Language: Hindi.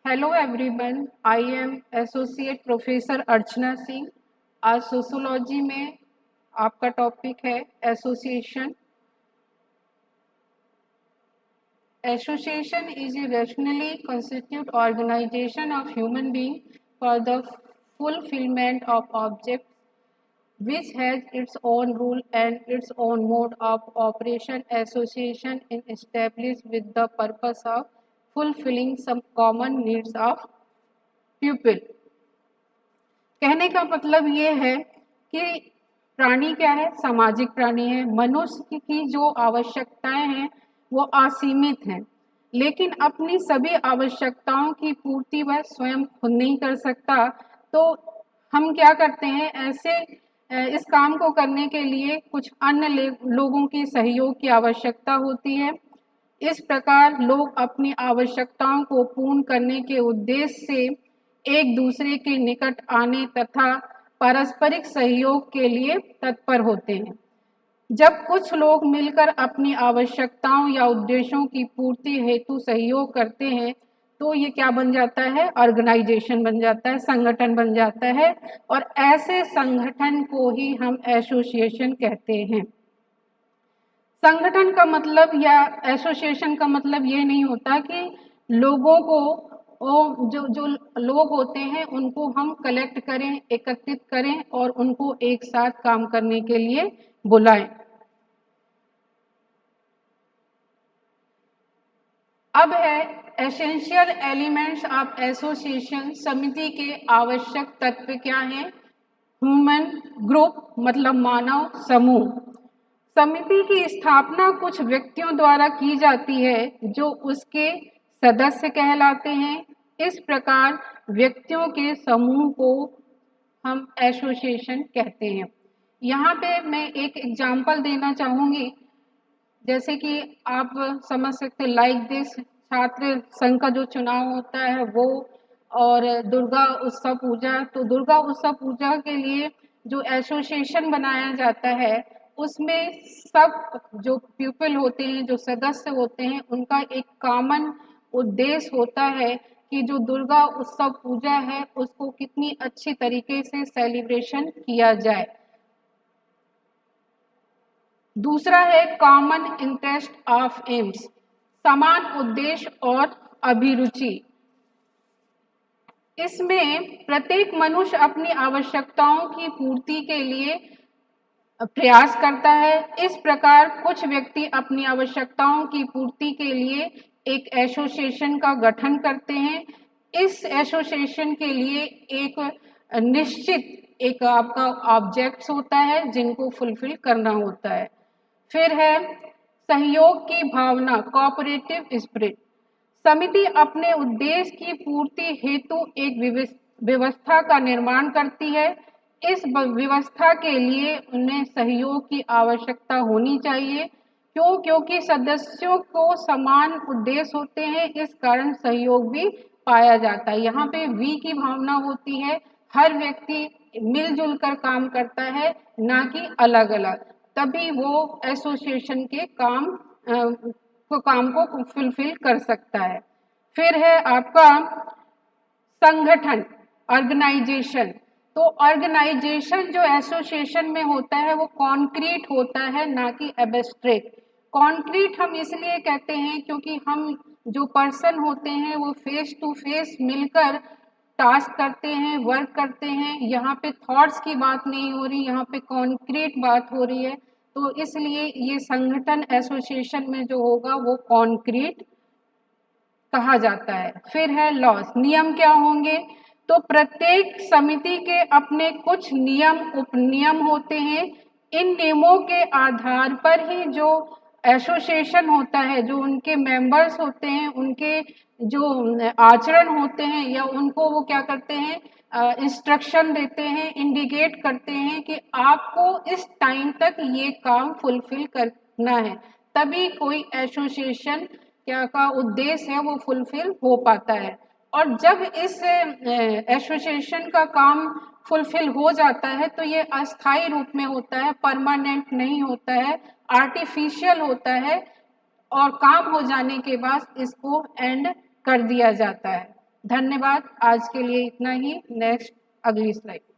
Hello everyone, I am Associate Professor Archana Singh। आज सोशोलॉजी में आपका टॉपिक है association. Association is a rationally constituted organization of human beings for the fulfillment of objects which has its own rule and its own mode of operation. Association is established with the purpose of fulfilling some common needs of people। कहने का मतलब ये है कि प्राणी क्या है, सामाजिक प्राणी है। मनुष्य की जो आवश्यकताएं हैं वो असीमित हैं, लेकिन अपनी सभी आवश्यकताओं की पूर्ति वह स्वयं खुद नहीं कर सकता। तो हम क्या करते हैं, ऐसे इस काम को करने के लिए कुछ अन्य लोगों की सहयोग की आवश्यकता होती है। इस प्रकार लोग अपनी आवश्यकताओं को पूर्ण करने के उद्देश्य से एक दूसरे के निकट आने तथा पारस्परिक सहयोग के लिए तत्पर होते हैं। जब कुछ लोग मिलकर अपनी आवश्यकताओं या उद्देश्यों की पूर्ति हेतु सहयोग करते हैं तो ये क्या बन जाता है, ऑर्गेनाइजेशन बन जाता है, संगठन बन जाता है। और ऐसे संगठन को ही हम एसोसिएशन कहते हैं। संगठन का मतलब या एसोसिएशन का मतलब ये नहीं होता कि लोगों को जो लोग होते हैं उनको हम कलेक्ट करें, एकत्रित करें और उनको एक साथ काम करने के लिए बुलाएं। अब है एसेंशियल एलिमेंट्स ऑफ एसोसिएशन। समिति के आवश्यक तत्व क्या हैं? ह्यूमन ग्रुप मतलब मानव समूह। समिति की स्थापना कुछ व्यक्तियों द्वारा की जाती है जो उसके सदस्य कहलाते हैं। इस प्रकार व्यक्तियों के समूह को हम एसोसिएशन कहते हैं। यहाँ पे मैं एक एग्जाम्पल देना चाहूँगी, जैसे कि आप समझ सकते लाइक दिस, छात्र संघ का जो चुनाव होता है वो, और दुर्गा उत्सव पूजा। तो दुर्गा उत्सव पूजा के लिए जो एसोसिएशन बनाया जाता है उसमें सब जो पीपल होते हैं, जो सदस्य होते हैं, उनका एक कॉमन उद्देश्य होता है कि जो दुर्गा उत्सव पूजा है उसको कितनी अच्छी तरीके से सेलिब्रेशन किया जाए। दूसरा है कॉमन इंटरेस्ट ऑफ एम्स, समान उद्देश्य और अभिरुचि। इसमें प्रत्येक मनुष्य अपनी आवश्यकताओं की पूर्ति के लिए प्रयास करता है। इस प्रकार कुछ व्यक्ति अपनी आवश्यकताओं की पूर्ति के लिए एक एसोसिएशन का गठन करते हैं। इस एसोसिएशन के लिए एक निश्चित एक आपका ऑब्जेक्ट्स होता है जिनको फुलफिल करना होता है। फिर है सहयोग की भावना, कोऑपरेटिव स्पिरिट। समिति अपने उद्देश्य की पूर्ति हेतु एक व्यवस्था का निर्माण करती है। इस व्यवस्था के लिए उन्हें सहयोग की आवश्यकता होनी चाहिए। क्योंकि सदस्यों को समान उद्देश्य होते हैं, इस कारण सहयोग भी पाया जाता है। यहाँ पे वी की भावना होती है, हर व्यक्ति मिलजुल कर काम करता है, ना कि अलग अलग, तभी वो एसोसिएशन के काम को फुलफिल कर सकता है। फिर है आपका संगठन, ऑर्गेनाइजेशन। तो ऑर्गेनाइजेशन जो एसोसिएशन में होता है वो कॉन्क्रीट होता है, ना कि एब्स्ट्रैक्ट। कॉन्क्रीट हम इसलिए कहते हैं क्योंकि हम जो पर्सन होते हैं वो फेस टू फेस मिलकर टास्क करते हैं, वर्क करते हैं। यहाँ पे थॉट्स की बात नहीं हो रही, यहाँ पे कॉन्क्रीट बात हो रही है। तो इसलिए ये संगठन एसोसिएशन में जो होगा वो कॉन्क्रीट कहा जाता है। फिर है लॉस, नियम क्या होंगे? तो प्रत्येक समिति के अपने कुछ नियम उपनियम होते हैं। इन नियमों के आधार पर ही जो एसोसिएशन होता है, जो उनके मेंबर्स होते हैं, उनके जो आचरण होते हैं या उनको वो क्या करते हैं, इंस्ट्रक्शन देते हैं, इंडिकेट करते हैं कि आपको इस टाइम तक ये काम फुलफिल करना है, तभी कोई एसोसिएशन क्या का उद्देश्य है वो फुलफिल हो पाता है। और जब इस एसोसिएशन का काम फुलफिल हो जाता है तो ये अस्थायी रूप में होता है, परमानेंट नहीं होता है, आर्टिफिशियल होता है, और काम हो जाने के बाद इसको एंड कर दिया जाता है। धन्यवाद। आज के लिए इतना ही। नेक्स्ट अगली स्लाइड।